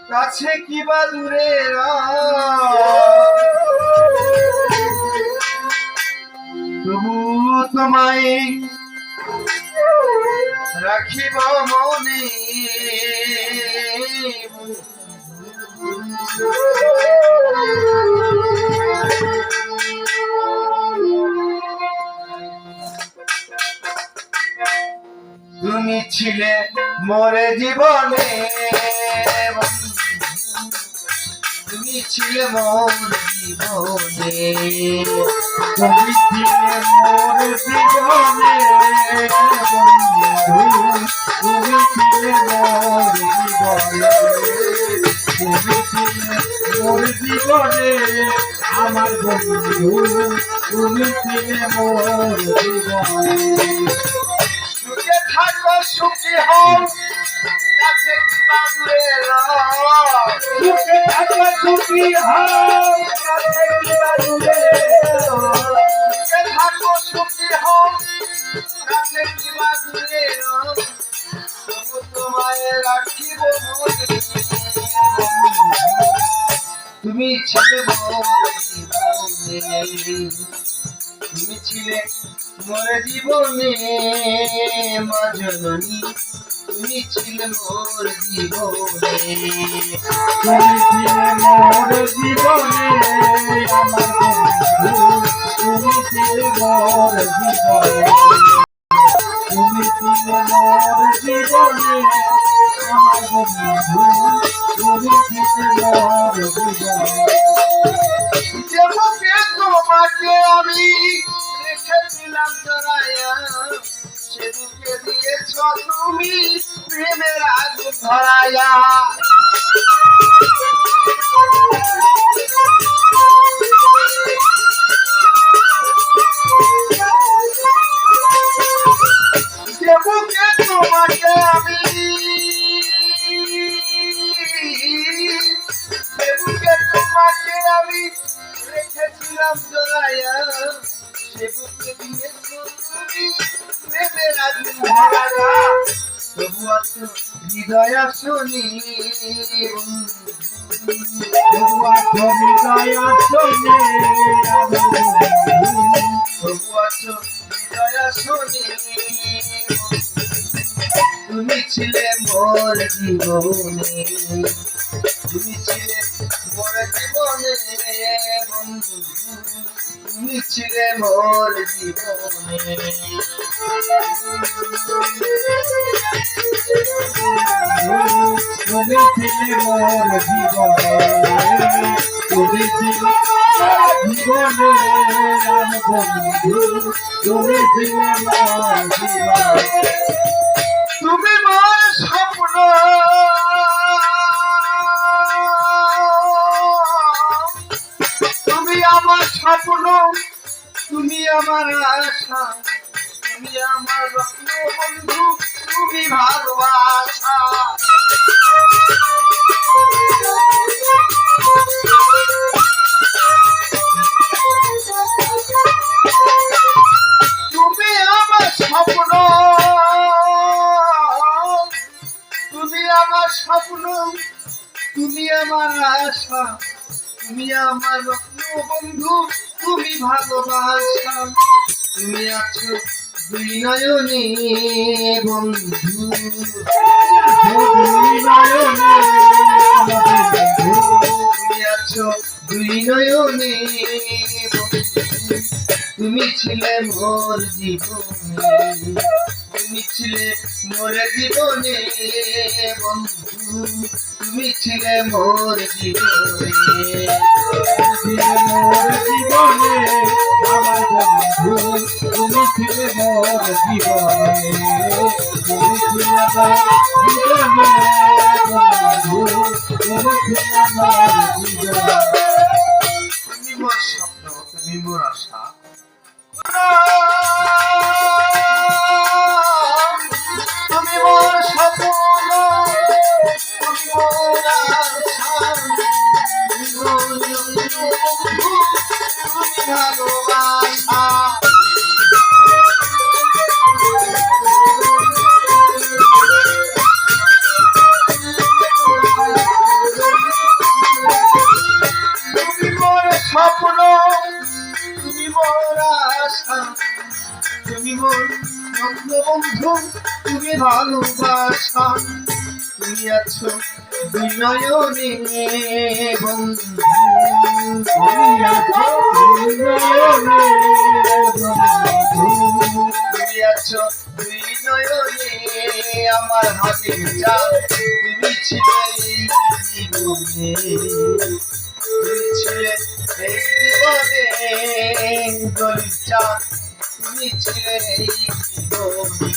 কাছে কি বা দূরে তবু তোমায় রাখিব মনে তুমি ছিলে মোরে জীবনে তুমি ছিলে মোর জীবনে তুমি ছিলে মোর জীবনে তুমি ছিলে মোর জীবনে তুমি ছিলে মোর জীবনে আমার বন্ধু তুমি ছিলে মোর জীবনে সুখে থাকো সুখী হও কাছে কিবা দূরে সুখে থাকো সুখী হও কাছে কিবা দূরে সুখে থাকো সুখী হও কাছে কিবা দূরে তবু তোমায় রাখিব মনে তুমি ছিলে মোর জীবনে তুমি ছিলে মোর জীবনে মা জননী তুমি ছিলে মোর জীবনে তুমি ছিলে মোর জীবনে আমার বন্ধু তুমি ছিলে মোর জীবনে তুমি ছিলে মোর জীবনে আমার বন্ধু তুমি ছিলে মোর জীবনে যে বুকে তোমাকে আমি রেখেছিলাম জড়াইয়া সে বুকে দিয়েছ তুমি প্রেমের আগুন ধরাইয়া যে বুকে তোমাকে আমি যে বুকে তোমাকে আমি রেখেছিলাম জড়াইয়া সে বুকে দিয়েছ তুমি প্রেমের আগুন ধরাইয়া তবু আছো হৃদয় শুনি তবু আছো হৃদয় শুনে আমার বন্ধু তবু আছো হৃদয় শুনি তুমি ছিলে মোর জীবনে তুমি ছিলে মোর জীবনে বন্ধু তুমি ছিলে মোর জীবনে তুমি ছিলে মোর জীবনে তুমি ছিলে জীবনে আমার বন্ধু তুমি ছিলে মোর জীবনে তুমি মোর স্বপ্ন তুমি আমার স্বপ্ন তুমি আমার আশা তুমি আমার রত্ন বন্ধু তুমি ভালোবাসা তুমি আমার স্বপ্ন তুমি আমার স্বপ্ন তুমি আমার আশা তুমি আমার রত্ন বন্ধু তুমি ভালোবাসা তুমি আছো দুই নয়নে বন্ধু দুই নয়নে আমার বন্ধু তুমি আছো দুই নয়নে বন্ধু তুমি ছিলে মোর জীবনে তুমি ছিলে মোর জীবনে বন্ধু তুমি ছিলে মোর জীবনে ছিলে মোর জীবনে আমার বন্ধু তুমি ছিলে মোর জীবনে তুমি ছিলে মোর জীবনে বন্ধু তুমি ছিলে মোর জীবনে তুমি মোর স্বপ্ন তুমি মোর আশা তুমি মোর স্বপ্ন তুমি মোর আশা তুমি মোর বন্ধু তুমি ভালোবাসা বন্ধু তুমি ভালোবাসা তুমি আছো দুই নয়নে বন্ধু তুমি আছো দুই নয়নে বন্ধু তুমি আছো দুই নয়নে আমার হাতে চাঁদ তুমি ছিলে এই জীবনে তুমি ছিলে এই জীবনে গরিব চাঁদ তুমি ছিলে এই জীবনে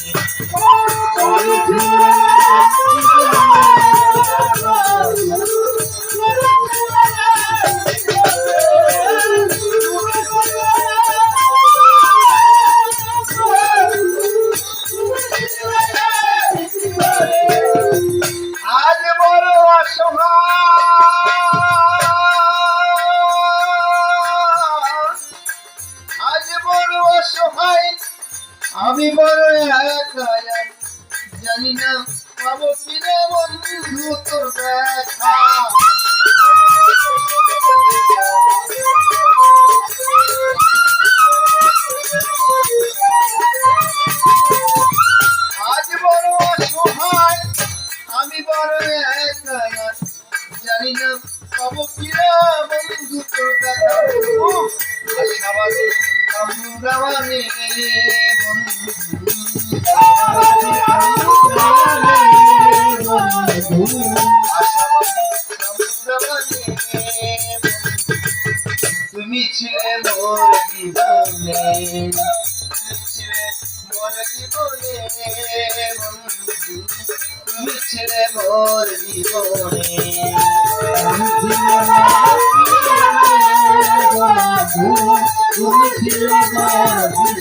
আজ বড় অসহায় আমি বড় একা জানি না পাবো কিরে বন্ধু তোর দেখা আজ বড় অসহায় আমি বড় একা জানি না পাবো কিরে বন্ধু তোর দেখা আশাবাদী কামরাওয়ানে বন্ধু তুমি ছিলে মোর জীবনে তুমি ছিলে মোর জীবনে তুমি ছিলে মোর জীবনে বন্ধু তুমি ছিলে মোর জীবনে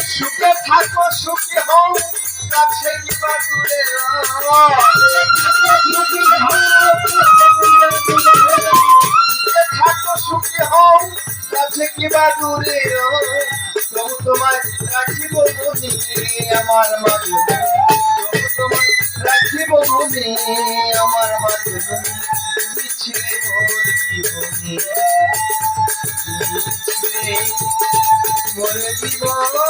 সুখে থাকো সুখী হও কাছে কিবা দূরে সুখে থাকো সুখী হও কাছে কিবা দূরে তবু তোমায় রাখিব মনে আমার মাঝে তবু তোমায় রাখিব মনে আমার মাঝে তুমি ছিলে মোর জীবনে তুমি ছিলে মোর জীবনে